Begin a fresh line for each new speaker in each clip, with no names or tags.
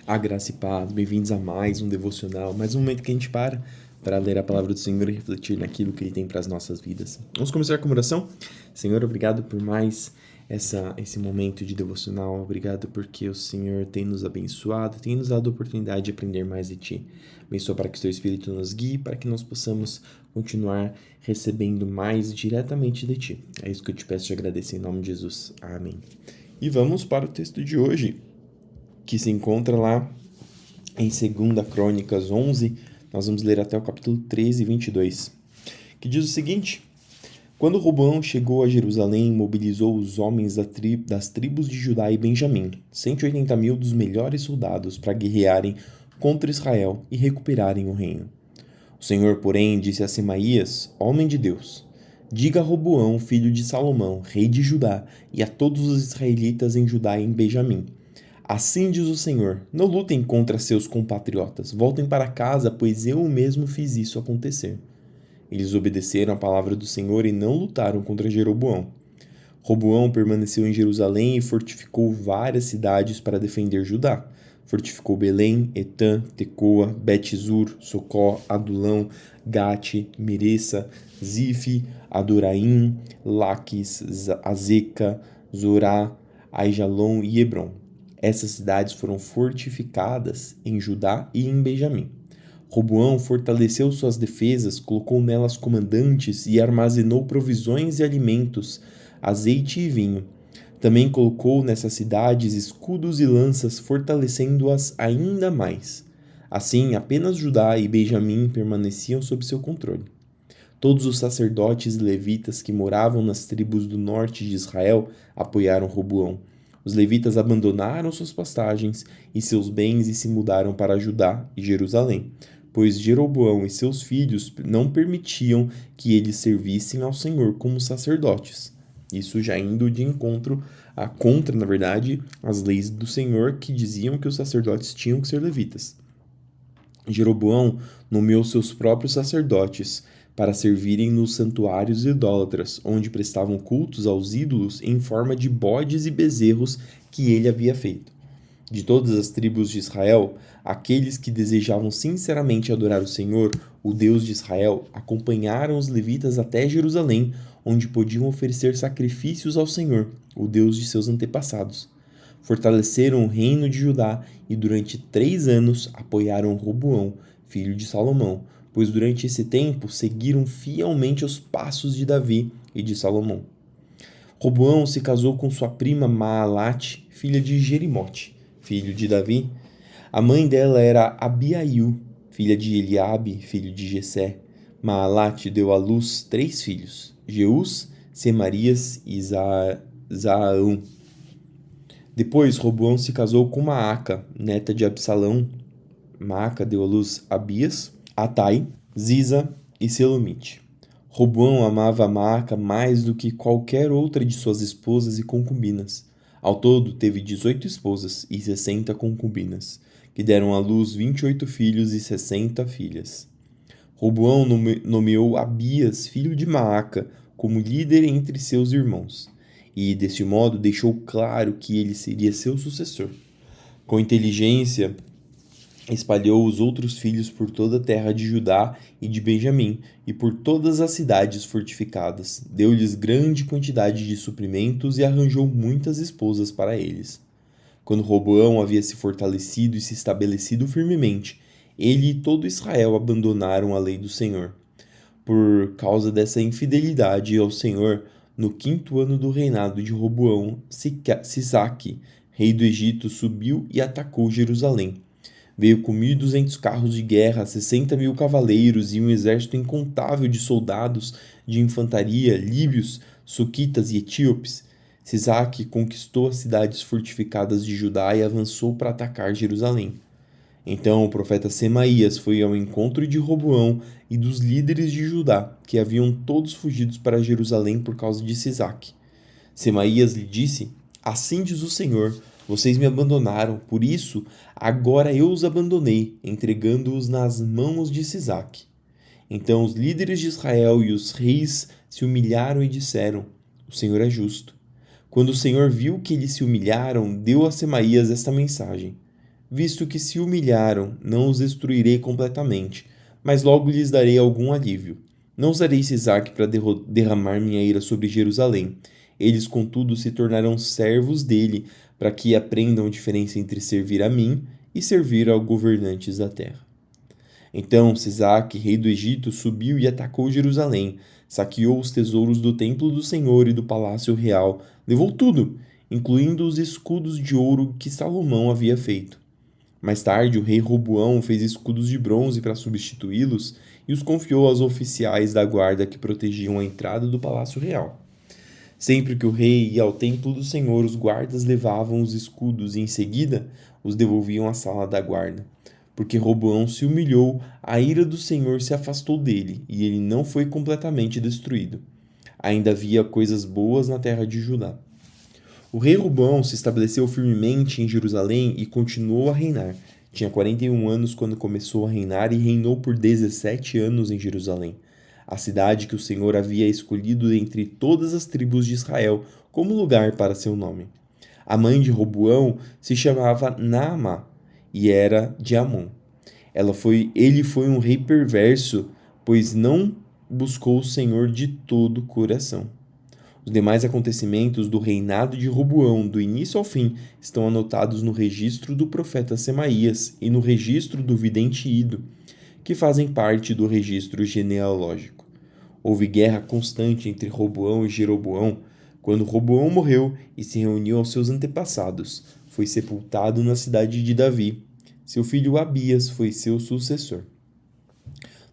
A graça e paz, bem-vindos a mais um devocional, mais um momento que a gente para ler a palavra do Senhor e refletir naquilo que Ele tem para as nossas vidas. Vamos começar com uma oração? Senhor, obrigado por mais esse momento de devocional, obrigado porque o Senhor tem nos abençoado, tem nos dado a oportunidade de aprender mais de Ti. Abençoa para que o Teu Espírito nos guie, para que nós possamos continuar recebendo mais diretamente de Ti. É isso que eu te peço e te agradeço em nome de Jesus. Amém. E vamos para o texto de hoje, que se encontra lá em 2 Crônicas 11, nós vamos ler até o capítulo 13 e 22, que diz o seguinte: Quando Roboão chegou a Jerusalém, mobilizou os homens das tribos de Judá e Benjamim, 180.000 dos melhores soldados, para guerrearem contra Israel e recuperarem o reino. O Senhor, porém, disse a Semaías, homem de Deus: Diga a Roboão, filho de Salomão, rei de Judá, e a todos os israelitas em Judá e em Benjamim: Assim diz o Senhor: Não lutem contra seus compatriotas, voltem para casa, pois eu mesmo fiz isso acontecer. Eles obedeceram a palavra do Senhor e não lutaram contra Jeroboão. Roboão permaneceu em Jerusalém e fortificou várias cidades para defender Judá. Fortificou Belém, Etã, Tecoa, Bet-Zur, Socó, Adulão, Gate, Meressa, Zife, Adoraim, Laques, Azeca, Zorá, Aijalon e Hebron. Essas cidades foram fortificadas em Judá e em Benjamim. Roboão fortaleceu suas defesas, colocou nelas comandantes e armazenou provisões e alimentos, azeite e vinho. Também colocou nessas cidades escudos e lanças, fortalecendo-as ainda mais. Assim, apenas Judá e Benjamim permaneciam sob seu controle. Todos os sacerdotes e levitas que moravam nas tribos do norte de Israel apoiaram Roboão. Os levitas abandonaram suas pastagens e seus bens e se mudaram para Judá e Jerusalém, pois Jeroboão e seus filhos não permitiam que eles servissem ao Senhor como sacerdotes. Isso já indo de encontro contra, na verdade, as leis do Senhor que diziam que os sacerdotes tinham que ser levitas. Jeroboão nomeou seus próprios sacerdotes para servirem nos santuários idólatras, onde prestavam cultos aos ídolos em forma de bodes e bezerros que ele havia feito. De todas as tribos de Israel, aqueles que desejavam sinceramente adorar o Senhor, o Deus de Israel, acompanharam os levitas até Jerusalém, onde podiam oferecer sacrifícios ao Senhor, o Deus de seus antepassados. Fortaleceram o reino de Judá e durante 3 anos apoiaram Roboão, filho de Salomão, pois durante esse tempo seguiram fielmente os passos de Davi e de Salomão. Roboão se casou com sua prima Maalate, filha de Jerimote, filho de Davi. A mãe dela era Abiaiu, filha de Eliabe, filho de Jessé. Maalate deu à luz 3 filhos, Jeús, Semarias e Zaaão. Depois, Roboão se casou com Maaca, neta de Absalão. Maaca deu à luz Abias, Atai, Ziza e Selomite. Roboão amava Maaca mais do que qualquer outra de suas esposas e concubinas. Ao todo, teve 18 esposas e 60 concubinas, que deram à luz 28 filhos e 60 filhas. Roboão nomeou Abias, filho de Maaca, como líder entre seus irmãos, e desse modo deixou claro que ele seria seu sucessor. Com inteligência, espalhou os outros filhos por toda a terra de Judá e de Benjamim, e por todas as cidades fortificadas. Deu-lhes grande quantidade de suprimentos e arranjou muitas esposas para eles. Quando Roboão havia se fortalecido e se estabelecido firmemente, ele e todo Israel abandonaram a lei do Senhor. Por causa dessa infidelidade ao Senhor, no 5º ano do reinado de Roboão, Sisaque, rei do Egito, subiu e atacou Jerusalém. Veio com 1.200 carros de guerra, 60.000 cavaleiros e um exército incontável de soldados de infantaria, líbios, suquitas e etíopes. Sisaque conquistou as cidades fortificadas de Judá e avançou para atacar Jerusalém. Então o profeta Semaías foi ao encontro de Roboão e dos líderes de Judá, que haviam todos fugido para Jerusalém por causa de Sisaque. Semaías lhe disse: Assim diz o Senhor, vocês me abandonaram, por isso agora eu os abandonei, entregando-os nas mãos de Sisaque. Então os líderes de Israel e os reis se humilharam e disseram: O Senhor é justo. Quando o Senhor viu que eles se humilharam, deu a Semaías esta mensagem: visto que se humilharam, não os destruirei completamente, mas logo lhes darei algum alívio. Não usarei Sisaque para derramar minha ira sobre Jerusalém. Eles, contudo, se tornarão servos dele, para que aprendam a diferença entre servir a mim e servir aos governantes da terra. Então Sisaque, rei do Egito, subiu e atacou Jerusalém, saqueou os tesouros do templo do Senhor e do palácio real, levou tudo, incluindo os escudos de ouro que Salomão havia feito. Mais tarde, o rei Roboão fez escudos de bronze para substituí-los e os confiou aos oficiais da guarda que protegiam a entrada do palácio real. Sempre que o rei ia ao templo do Senhor, os guardas levavam os escudos e, em seguida, os devolviam à sala da guarda. Porque Roboão se humilhou, a ira do Senhor se afastou dele, e ele não foi completamente destruído. Ainda havia coisas boas na terra de Judá. O rei Roboão se estabeleceu firmemente em Jerusalém e continuou a reinar. Tinha 41 anos quando começou a reinar e reinou por 17 anos em Jerusalém, a cidade que o Senhor havia escolhido entre todas as tribos de Israel como lugar para seu nome. A mãe de Roboão se chamava Naamá e era de Amon. Ele foi um rei perverso, pois não buscou o Senhor de todo o coração. Os demais acontecimentos do reinado de Roboão, do início ao fim, estão anotados no registro do profeta Semaías e no registro do vidente Ido, que fazem parte do registro genealógico. Houve guerra constante entre Roboão e Jeroboão. Quando Roboão morreu e se reuniu aos seus antepassados, foi sepultado na cidade de Davi. Seu filho Abias foi seu sucessor.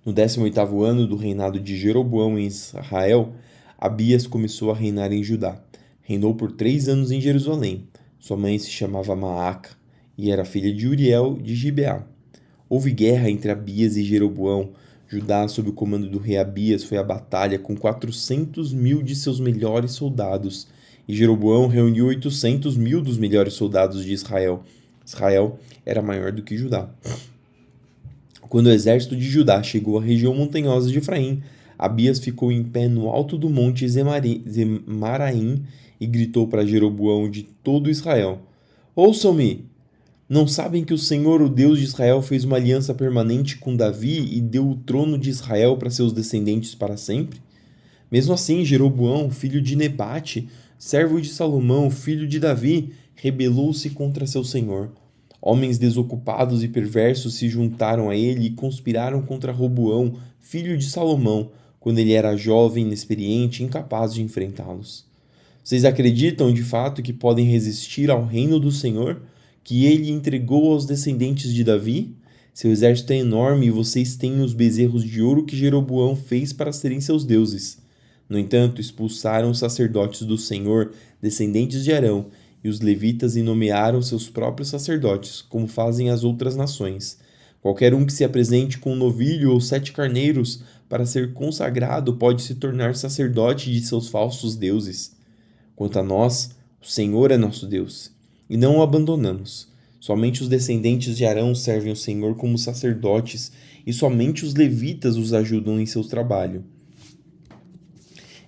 No 18º ano do reinado de Jeroboão em Israel, Abias começou a reinar em Judá. Reinou por 3 anos em Jerusalém. Sua mãe se chamava Maaca e era filha de Uriel de Gibeá. Houve guerra entre Abias e Jeroboão. Judá, sob o comando do rei Abias, foi à batalha com 400.000 de seus melhores soldados, e Jeroboão reuniu 800.000 dos melhores soldados de Israel. Israel era maior do que Judá. Quando o exército de Judá chegou à região montanhosa de Efraim, Abias ficou em pé no alto do monte Zemaraim e gritou para Jeroboão de todo Israel: Ouçam-me! Não sabem que o Senhor, o Deus de Israel, fez uma aliança permanente com Davi e deu o trono de Israel para seus descendentes para sempre? Mesmo assim, Jeroboão, filho de Nebate, servo de Salomão, filho de Davi, rebelou-se contra seu senhor. Homens desocupados e perversos se juntaram a ele e conspiraram contra Roboão, filho de Salomão, quando ele era jovem, inexperiente e incapaz de enfrentá-los. Vocês acreditam de fato que podem resistir ao reino do Senhor, que ele entregou aos descendentes de Davi? Seu exército é enorme e vocês têm os bezerros de ouro que Jeroboão fez para serem seus deuses. No entanto, expulsaram os sacerdotes do Senhor, descendentes de Arão, e os levitas, e nomearam seus próprios sacerdotes, como fazem as outras nações. Qualquer um que se apresente com um novilho ou 7 carneiros para ser consagrado pode se tornar sacerdote de seus falsos deuses. Quanto a nós, o Senhor é nosso Deus, e não o abandonamos. Somente os descendentes de Arão servem ao Senhor como sacerdotes, e somente os levitas os ajudam em seu trabalho.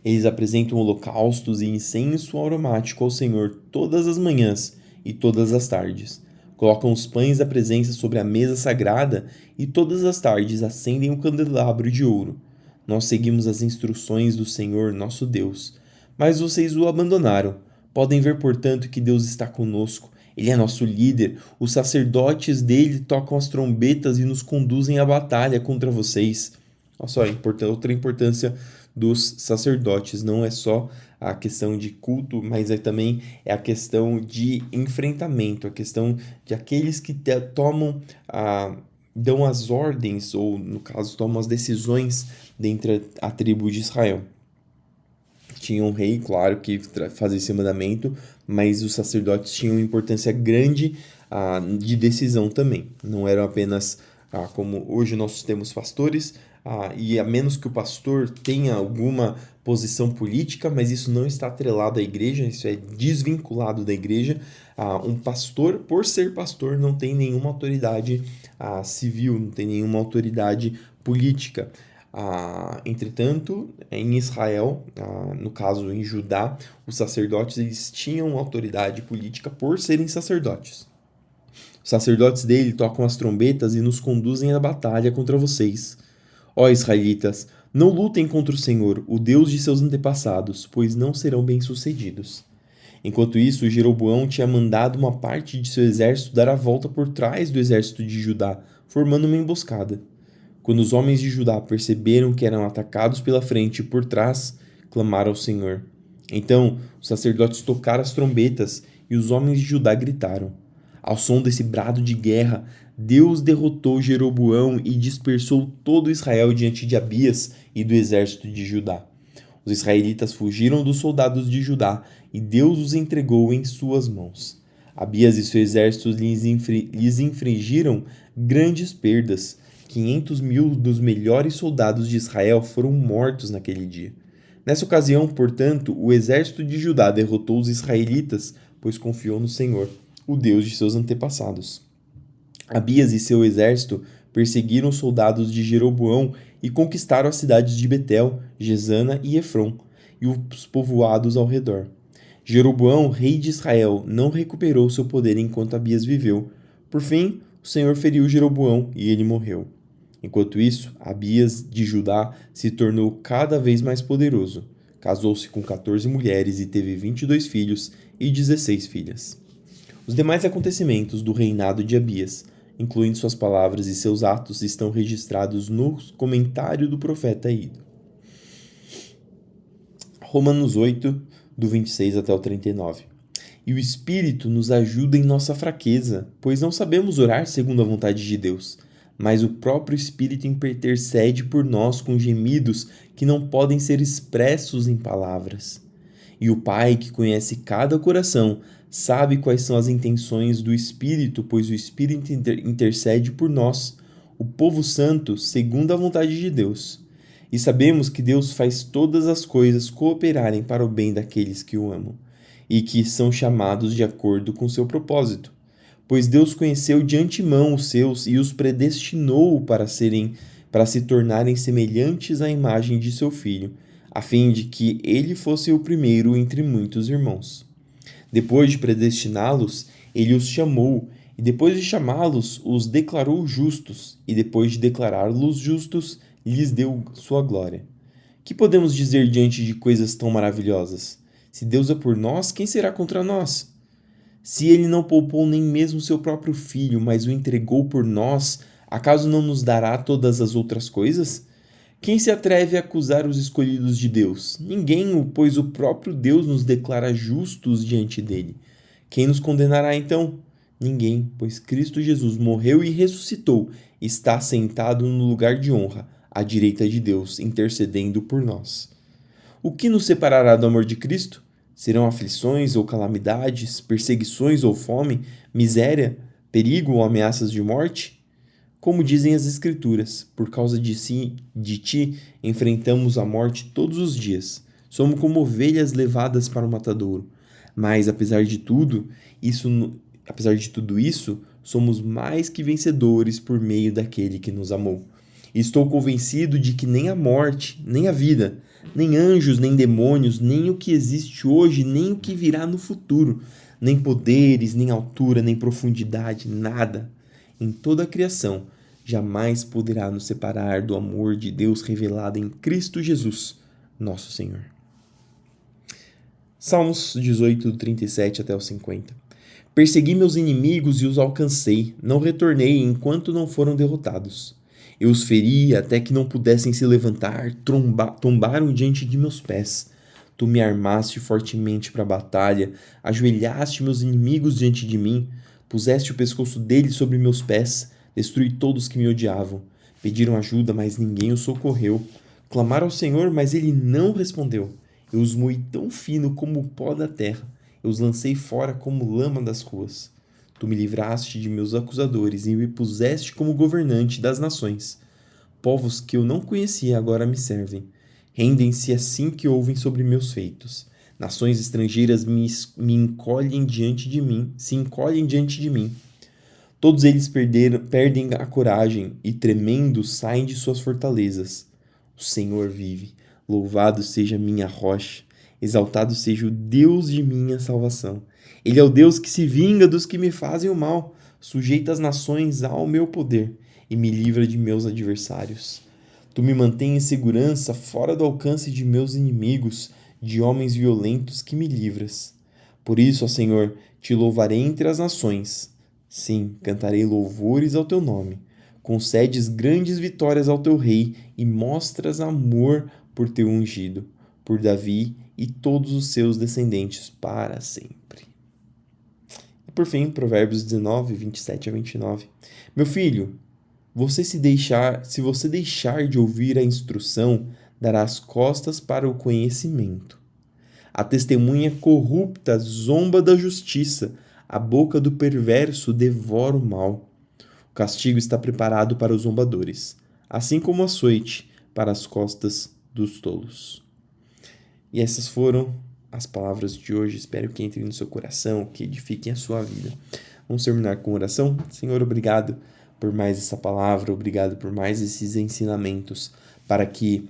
Eles apresentam holocaustos e incenso aromático ao Senhor todas as manhãs e todas as tardes. Colocam os pães da presença sobre a mesa sagrada e todas as tardes acendem o candelabro de ouro. Nós seguimos as instruções do Senhor, nosso Deus. Mas vocês o abandonaram. Podem ver, portanto, que Deus está conosco. Ele é nosso líder. Os sacerdotes dele tocam as trombetas e nos conduzem à batalha contra vocês. Olha só, outra importância dos sacerdotes. Não é só a questão de culto, mas também é a questão de enfrentamento, a questão de aqueles que dão as ordens, ou no caso, tomam as decisões dentro da tribo de Israel. Tinha um rei, claro, que fazia esse mandamento, mas os sacerdotes tinham uma importância grande de decisão também. Não eram apenas como hoje nós temos pastores, e a menos que o pastor tenha alguma posição política, mas isso não está atrelado à igreja, isso é desvinculado da igreja. Um pastor, por ser pastor, não tem nenhuma autoridade civil, não tem nenhuma autoridade política. Entretanto, em Israel, no caso em Judá, os sacerdotes eles tinham autoridade política por serem sacerdotes. Os sacerdotes dele tocam as trombetas e nos conduzem à batalha contra vocês. Ó israelitas, não lutem contra o Senhor, o Deus de seus antepassados, pois não serão bem-sucedidos. Enquanto isso, Jeroboão tinha mandado uma parte de seu exército dar a volta por trás do exército de Judá, formando uma emboscada. Quando os homens de Judá perceberam que eram atacados pela frente e por trás, clamaram ao Senhor. Então, os sacerdotes tocaram as trombetas e os homens de Judá gritaram. Ao som desse brado de guerra, Deus derrotou Jeroboão e dispersou todo Israel diante de Abias e do exército de Judá. Os israelitas fugiram dos soldados de Judá e Deus os entregou em suas mãos. Abias e seu exército lhes infligiram grandes perdas. 500.000 dos melhores soldados de Israel foram mortos naquele dia. Nessa ocasião, portanto, o exército de Judá derrotou os israelitas, pois confiou no Senhor, o Deus de seus antepassados. Abias e seu exército perseguiram os soldados de Jeroboão e conquistaram as cidades de Betel, Gesana e Efron, e os povoados ao redor. Jeroboão, rei de Israel, não recuperou seu poder enquanto Abias viveu. Por fim, o Senhor feriu Jeroboão e ele morreu. Enquanto isso, Abias de Judá se tornou cada vez mais poderoso. Casou-se com 14 mulheres e teve 22 filhos e 16 filhas. Os demais acontecimentos do reinado de Abias, incluindo suas palavras e seus atos, estão registrados no comentário do profeta Ido. Romanos 8, do 26 até o 39. E o Espírito nos ajuda em nossa fraqueza, pois não sabemos orar segundo a vontade de Deus, mas o próprio Espírito intercede por nós com gemidos que não podem ser expressos em palavras. E o Pai, que conhece cada coração, sabe quais são as intenções do Espírito, pois o Espírito intercede por nós, o povo santo, segundo a vontade de Deus. E sabemos que Deus faz todas as coisas cooperarem para o bem daqueles que o amam, e que são chamados de acordo com seu propósito. Pois Deus conheceu de antemão os seus e os predestinou para se tornarem semelhantes à imagem de seu Filho, a fim de que ele fosse o primeiro entre muitos irmãos. Depois de predestiná-los, ele os chamou, e depois de chamá-los, os declarou justos, e depois de declará-los justos, lhes deu sua glória. Que podemos dizer diante de coisas tão maravilhosas? Se Deus é por nós, quem será contra nós? Se ele não poupou nem mesmo seu próprio filho, mas o entregou por nós, acaso não nos dará todas as outras coisas? Quem se atreve a acusar os escolhidos de Deus? Ninguém, pois o próprio Deus nos declara justos diante dele. Quem nos condenará então? Ninguém, pois Cristo Jesus morreu e ressuscitou, está sentado no lugar de honra, à direita de Deus, intercedendo por nós. O que nos separará do amor de Cristo? Serão aflições ou calamidades, perseguições ou fome, miséria, perigo ou ameaças de morte? Como dizem as Escrituras, por causa de ti enfrentamos a morte todos os dias. Somos como ovelhas levadas para o matadouro. Mas, apesar de tudo isso, somos mais que vencedores por meio daquele que nos amou. E estou convencido de que nem a morte, nem a vida, nem anjos, nem demônios, nem o que existe hoje, nem o que virá no futuro, nem poderes, nem altura, nem profundidade, nada em toda a criação jamais poderá nos separar do amor de Deus revelado em Cristo Jesus, nosso Senhor. Salmos 18, 37 até o 50. Persegui meus inimigos e os alcancei, não retornei enquanto não foram derrotados. Eu os feri até que não pudessem se levantar, tombaram diante de meus pés. Tu me armaste fortemente para a batalha, ajoelhaste meus inimigos diante de mim, puseste o pescoço deles sobre meus pés, destruí todos que me odiavam. Pediram ajuda, mas ninguém os socorreu. Clamaram ao Senhor, mas ele não respondeu. Eu os moí tão fino como o pó da terra, eu os lancei fora como lama das ruas. Tu me livraste de meus acusadores e me puseste como governante das nações. Povos que eu não conhecia agora me servem. Rendem-se assim que ouvem sobre meus feitos. Nações estrangeiras se encolhem diante de mim. Todos eles perdem a coragem e, tremendo, saem de suas fortalezas. O Senhor vive. Louvado seja minha rocha. Exaltado seja o Deus de minha salvação. Ele é o Deus que se vinga dos que me fazem o mal. Sujeita as nações ao meu poder e me livra de meus adversários. Tu me mantém em segurança fora do alcance de meus inimigos, de homens violentos que me livras. Por isso, ó Senhor, te louvarei entre as nações. Sim, cantarei louvores ao teu nome. Concedes grandes vitórias ao teu rei e mostras amor por teu ungido, por Davi e todos os seus descendentes para sempre. E por fim, Provérbios 19, 27 a 29. Meu filho, se você deixar de ouvir a instrução, dará as costas para o conhecimento. A testemunha corrupta zomba da justiça, a boca do perverso devora o mal. O castigo está preparado para os zombadores, assim como o açoite para as costas dos tolos. E essas foram as palavras de hoje. Espero que entrem no seu coração, que edifiquem a sua vida. Vamos terminar com oração? Senhor, obrigado por mais essa palavra, obrigado por mais esses ensinamentos, para que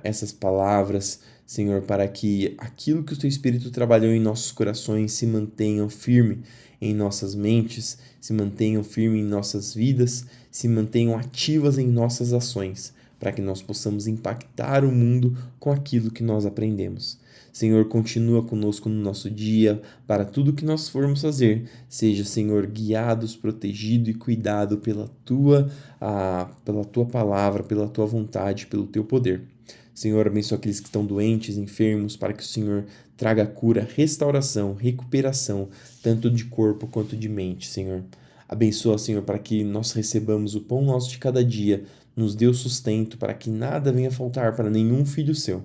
essas palavras, Senhor, para que aquilo que o Teu Espírito trabalhou em nossos corações se mantenham firme em nossas mentes, se mantenham firme em nossas vidas, se mantenham ativas em nossas ações, para que nós possamos impactar o mundo com aquilo que nós aprendemos. Senhor, continua conosco no nosso dia, para tudo que nós formos fazer, seja, Senhor, guiados, protegido e cuidado pela Tua palavra, pela Tua vontade, pelo Teu poder. Senhor, abençoa aqueles que estão doentes, enfermos, para que o Senhor traga cura, restauração, recuperação, tanto de corpo quanto de mente, Senhor. Abençoa, Senhor, para que nós recebamos o pão nosso de cada dia, nos dê o sustento, para que nada venha faltar para nenhum filho seu.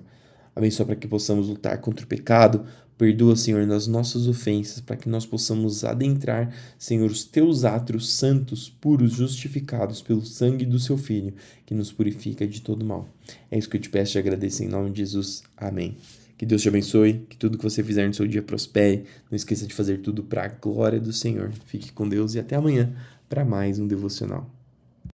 Abençoa para que possamos lutar contra o pecado. Perdoa, Senhor, nas nossas ofensas, para que nós possamos adentrar, Senhor, os teus átrios santos, puros, justificados pelo sangue do seu Filho, que nos purifica de todo mal. É isso que eu te peço e agradeço em nome de Jesus. Amém. Que Deus te abençoe, que tudo que você fizer no seu dia prospere. Não esqueça de fazer tudo para a glória do Senhor. Fique com Deus e até amanhã para mais um devocional.